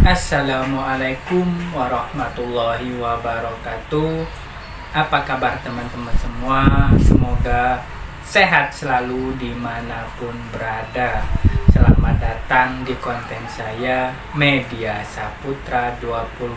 Assalamualaikum warahmatullahi wabarakatuh. Apa kabar teman-teman semua? Semoga sehat selalu dimanapun berada. Selamat datang di konten saya Media Saputra 24.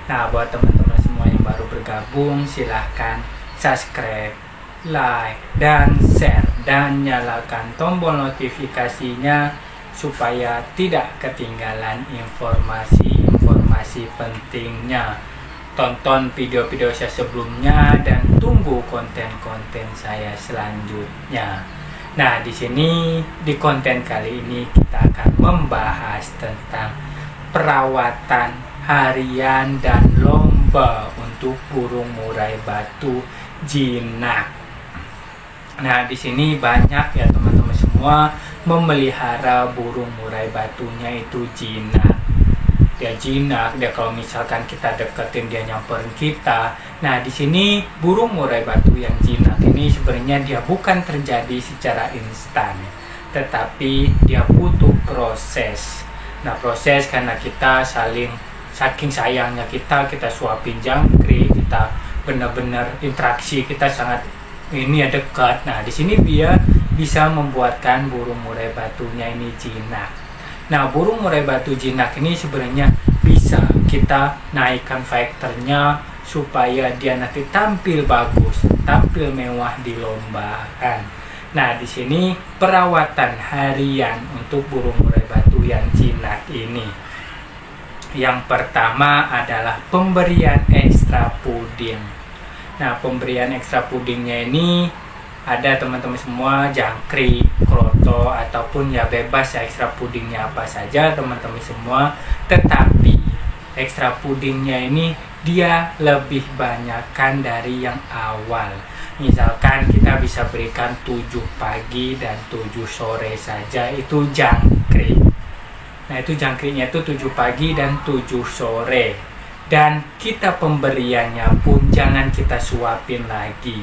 Nah, buat teman-teman semua yang baru bergabung, silahkan subscribe, like, dan share, dan nyalakan tombol notifikasinya supaya tidak ketinggalan informasi-informasi pentingnya. Tonton video-video saya sebelumnya dan tunggu konten-konten saya selanjutnya. Nah, di sini di konten kali ini kita akan membahas tentang perawatan harian dan lomba untuk burung murai batu jinak. Nah, di sini banyak ya teman-teman semua memelihara burung murai batunya itu jinak. Dia jinak, dia kalau misalkan kita deketin dia nyamperin kita. Nah, di sini burung murai batu yang jinak ini sebenarnya dia bukan terjadi secara instan, tetapi dia butuh proses. Nah, proses karena kita saking sayangnya kita suapin jangkrik, kita benar-benar interaksi, kita sangat ini ya dekat. Nah, di sini dia bisa membuatkan burung murai batunya ini jinak. Nah, burung murai batu jinak ini sebenarnya bisa kita naikkan faktornya supaya dia nanti tampil bagus, tampil mewah di lombaan. Nah, di sini perawatan harian untuk burung murai batu yang jinak ini. Yang pertama adalah pemberian ekstra puding. Nah, pemberian ekstra pudingnya ini ada teman-teman semua, jangkrik, kroto, ataupun ya bebas ya ekstra pudingnya apa saja teman-teman semua. Tetapi ekstra pudingnya ini dia lebih banyakkan dari yang awal. Misalkan kita bisa berikan 7 pagi dan 7 sore saja, itu jangkrik. Nah, itu jangkriknya itu 7 pagi dan 7 sore. Dan kita pemberiannya pun jangan kita suapin lagi.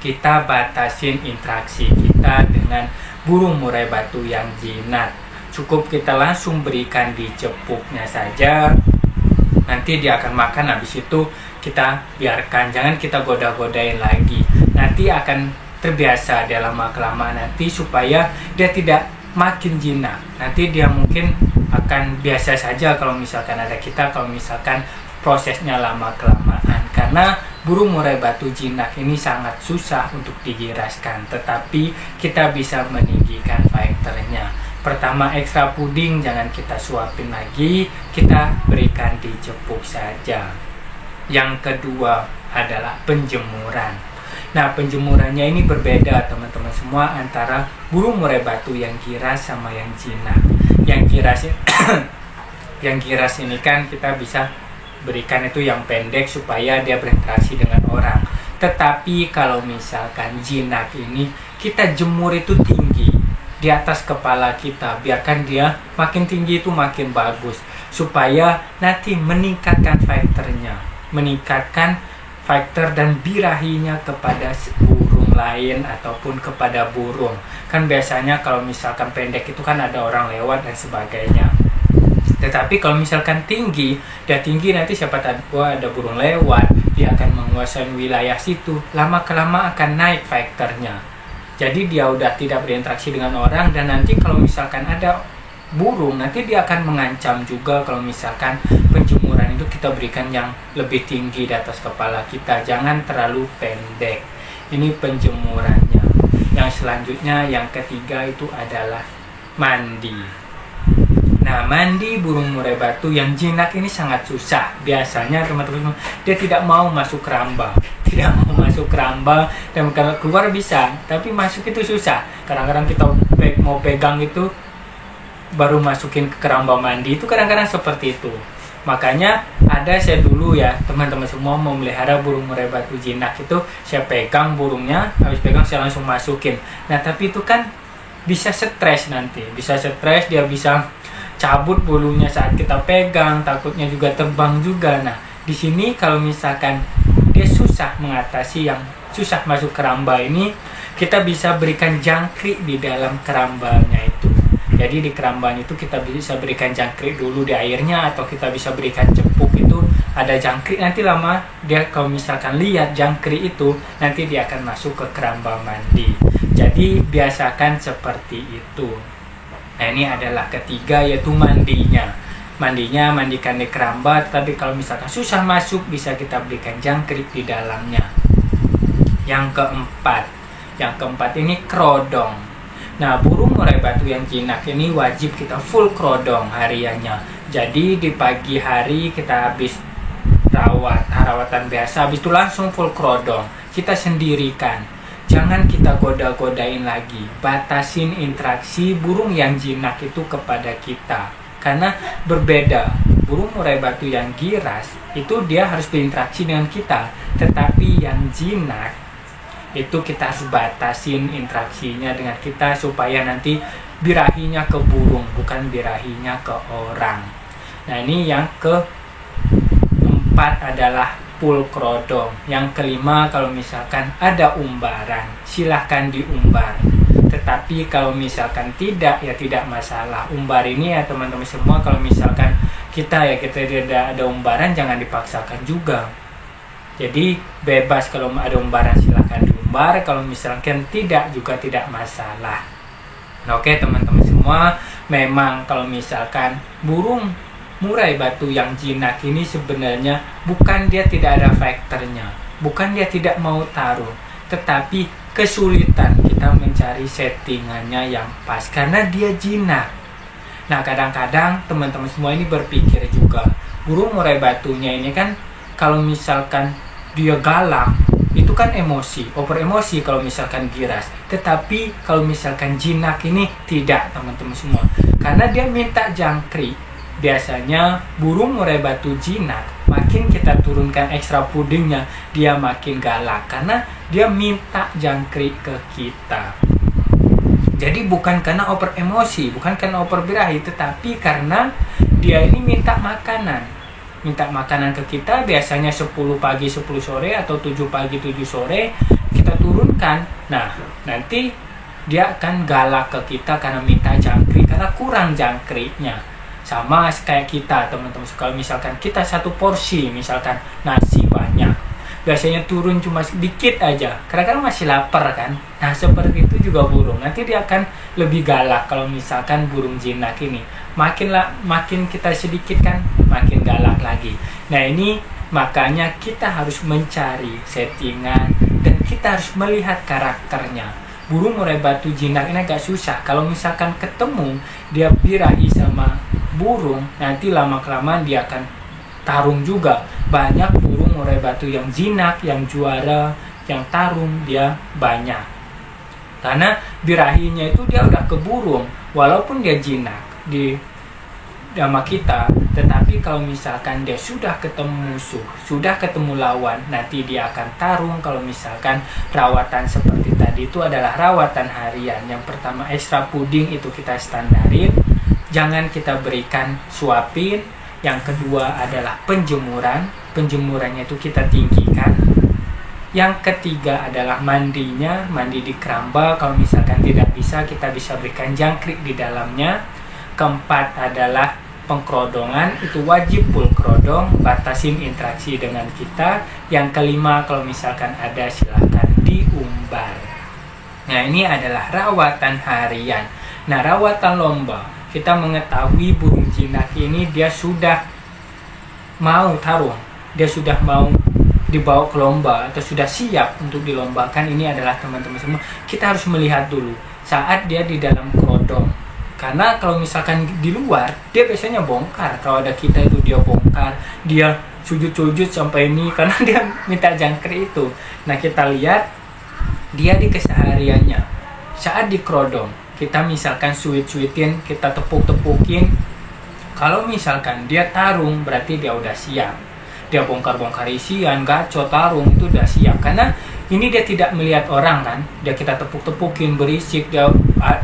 Kita batasin interaksi kita dengan burung murai batu yang jinak. Cukup kita langsung berikan di cepuknya saja. Nanti dia akan makan, habis itu kita biarkan, jangan kita goda-godain lagi. Nanti akan terbiasa dia lama-kelamaan nanti supaya dia tidak makin jinak. Nanti dia mungkin akan biasa saja kalau misalkan ada kita, kalau misalkan prosesnya lama-kelamaan. Karena burung murai batu jinak ini sangat susah untuk digiraskan, tetapi kita bisa meninggikan faktornya. Pertama, ekstra puding jangan kita suapin lagi, kita berikan di cepuk saja. Yang kedua adalah penjemuran. Nah, penjemurannya ini berbeda teman-teman semua antara burung murai batu yang giras sama yang jinak. Yang giras yang giras ini kan kita bisa berikan itu yang pendek supaya dia berinteraksi dengan orang. Tetapi kalau misalkan jinak ini kita jemur itu tinggi di atas kepala kita, biarkan dia makin tinggi itu makin bagus supaya nanti meningkatkan faktor dan birahinya kepada burung lain ataupun kepada burung. Kan biasanya kalau misalkan pendek itu kan ada orang lewat dan sebagainya. Tetapi kalau misalkan tinggi, dia tinggi nanti siapa tahu ada burung lewat, dia akan menguasai wilayah situ. Lama-kelama akan naik faktornya. Jadi dia udah tidak berinteraksi dengan orang, dan nanti kalau misalkan ada burung, nanti dia akan mengancam juga. Kalau misalkan penjemuran itu kita berikan yang lebih tinggi di atas kepala kita, jangan terlalu pendek. Ini penjemurannya. Yang selanjutnya, yang ketiga itu adalah mandi. Nah, mandi burung murai batu yang jinak ini sangat susah. Biasanya teman-teman dia tidak mau masuk keramba, dan kalau keluar bisa, tapi masuk itu susah. Kadang-kadang kita mau pegang itu baru masukin ke keramba mandi itu kadang-kadang seperti itu. Makanya ada saya dulu ya teman-teman semua memelihara burung murai batu jinak itu, saya pegang burungnya, habis pegang saya langsung masukin. Nah, tapi itu kan bisa stres nanti, dia bisa cabut bulunya saat kita pegang, takutnya juga terbang juga. Nah, di sini kalau misalkan dia susah mengatasi yang susah masuk keramba ini, kita bisa berikan jangkrik di dalam kerambanya itu. Jadi di keramban itu kita bisa berikan jangkrik dulu di airnya, atau kita bisa berikan cepuk, itu ada jangkrik, nanti lama dia kalau misalkan lihat jangkrik itu nanti dia akan masuk ke keramba mandi. Jadi biasakan seperti itu. Nah ini adalah ketiga, yaitu mandinya. Mandikan di keramba, tetapi kalau misalkan susah masuk bisa kita berikan jangkrik di dalamnya. Yang keempat ini kerodong. Nah, burung murai batu yang jinak ini wajib kita full kerodong hariannya. Jadi di pagi hari kita habis rawatan biasa, habis itu langsung full kerodong. Kita sendirikan. Jangan kita goda-godain lagi. Batasin interaksi burung yang jinak itu kepada kita. Karena berbeda. Burung murai batu yang giras itu dia harus berinteraksi dengan kita. Tetapi yang jinak itu kita harus batasin interaksinya dengan kita supaya nanti birahinya ke burung, bukan birahinya ke orang. Nah ini yang keempat adalah full kerodong. Yang kelima, kalau misalkan ada umbaran, silahkan diumbar. Tetapi kalau misalkan tidak, ya tidak masalah. Umbar ini ya teman-teman semua, kalau misalkan kita tidak ada umbaran, jangan dipaksakan juga. Jadi bebas, kalau ada umbaran silahkan diumbar, kalau misalkan tidak juga tidak masalah. Oke teman-teman semua, memang kalau misalkan burung murai batu yang jinak ini sebenarnya bukan dia tidak ada faktornya, bukan dia tidak mau taruh, tetapi kesulitan kita mencari settingannya yang pas karena dia jinak. Nah kadang-kadang teman-teman semua ini berpikir juga, burung murai batunya ini kan kalau misalkan dia galak itu kan emosi, over emosi kalau misalkan giras. Tetapi kalau misalkan jinak ini tidak teman-teman semua, karena dia minta jangkrik. Biasanya burung murai batu jinak, makin kita turunkan ekstra pudingnya, dia makin galak karena dia minta jangkrik ke kita. Jadi bukan karena over emosi, bukan karena over birahi, tetapi karena dia ini minta makanan ke kita. Biasanya 10 pagi 10 sore atau 7 pagi 7 sore kita turunkan. Nah nanti dia akan galak ke kita karena minta jangkrik, karena kurang jangkriknya. Sama kayak kita teman-teman, kalau misalkan kita satu porsi misalkan nasi banyak, biasanya turun cuma sedikit aja karena kan masih lapar kan. Nah seperti itu juga burung, nanti dia akan lebih galak. Kalau misalkan burung jinak ini makin kita sedikit kan makin galak lagi. Nah ini makanya kita harus mencari settingan dan kita harus melihat karakternya. Burung murai batu jinak ini agak susah. Kalau misalkan ketemu dia birahi sama burung, nanti lama-kelamaan dia akan tarung juga. Banyak burung murai batu yang jinak, yang juara, yang tarung dia banyak. Karena birahinya itu dia udah ke burung, walaupun dia jinak di sama kita, tetapi kalau misalkan dia sudah ketemu musuh, sudah ketemu lawan, nanti dia akan tarung. Kalau misalkan rawatan seperti tadi itu adalah rawatan harian. Yang pertama ekstra puding itu kita standarin, jangan kita berikan suapin. Yang kedua adalah penjemurannya itu kita tinggikan. Yang ketiga adalah mandinya, mandi di keramba. Kalau misalkan tidak bisa, kita bisa berikan jangkrik di dalamnya. Keempat adalah pengkerodongan, itu wajib full kerodong, batasin interaksi dengan kita. Yang kelima, kalau misalkan ada silahkan diumbar. Nah ini adalah rawatan harian. Nah rawatan lomba, kita mengetahui burung jinak ini dia sudah mau tarung, dia sudah mau dibawa ke lomba atau sudah siap untuk dilombakan. Ini adalah teman-teman semua, kita harus melihat dulu saat dia di dalam kerodong. Karena kalau misalkan di luar, dia biasanya bongkar. Kalau ada kita itu dia bongkar, dia sujud-sujud sampai ini karena dia minta jangkrik itu. Nah kita lihat dia di kesehariannya saat di kerodong, kita misalkan suit-suitin, kita tepuk-tepukin. Kalau misalkan dia tarung, berarti dia udah siap. Dia bongkar-bongkar isian, gaco, tarung, itu udah siap. Karena ini dia tidak melihat orang kan, dia kita tepuk-tepukin, berisik, dia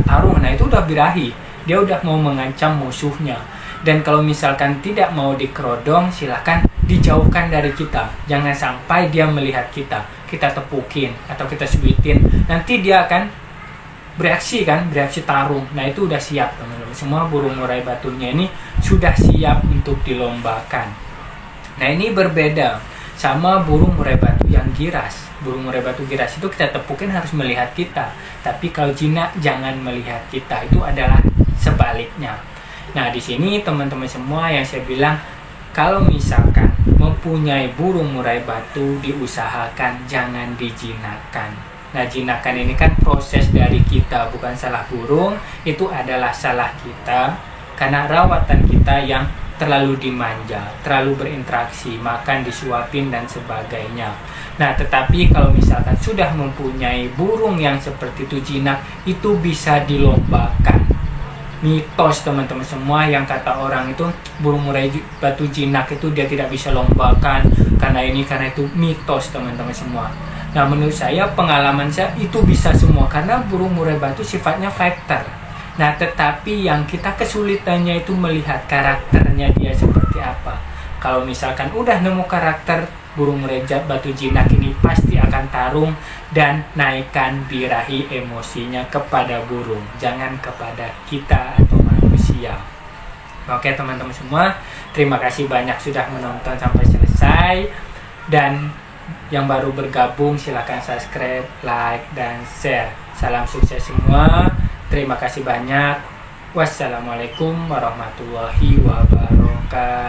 tarung. Nah itu udah birahi, dia udah mau mengancam musuhnya. Dan kalau misalkan tidak mau dikerodong, silahkan dijauhkan dari kita. Jangan sampai dia melihat kita, kita tepukin atau kita suitin. Nanti dia akan bereaksi kan, bereaksi tarung. Nah itu udah siap teman-teman semua, burung murai batunya ini sudah siap untuk dilombakan. Nah ini berbeda sama burung murai batu yang giras. Burung murai batu giras itu kita tepukin harus melihat kita, tapi kalau jinak jangan melihat kita, itu adalah sebaliknya. Nah di sini teman-teman semua yang saya bilang, kalau misalkan mempunyai burung murai batu, diusahakan jangan dijinakkan. Nah jinakan ini kan proses dari kita, bukan salah burung, itu adalah salah kita karena rawatan kita yang terlalu dimanja, terlalu berinteraksi, makan disuapin dan sebagainya. Nah tetapi kalau misalkan sudah mempunyai burung yang seperti itu jinak, itu bisa dilombakan. Mitos teman-teman semua yang kata orang itu burung murai batu jinak itu dia tidak bisa lombakan karena ini karena itu, mitos teman-teman semua. Nah menurut saya, pengalaman saya itu bisa semua karena burung murai batu sifatnya fighter. Nah tetapi yang kita kesulitannya itu melihat karakternya dia seperti apa. Kalau misalkan udah nemu karakter burung murai batu jinak ini, pasti akan tarung dan naikkan birahi emosinya kepada burung, jangan kepada kita atau manusia. Oke teman-teman semua, terima kasih banyak sudah menonton sampai selesai. Dan yang baru bergabung silahkan subscribe, like, dan share. Salam sukses semua. Terima kasih banyak. Wassalamualaikum warahmatullahi wabarakatuh.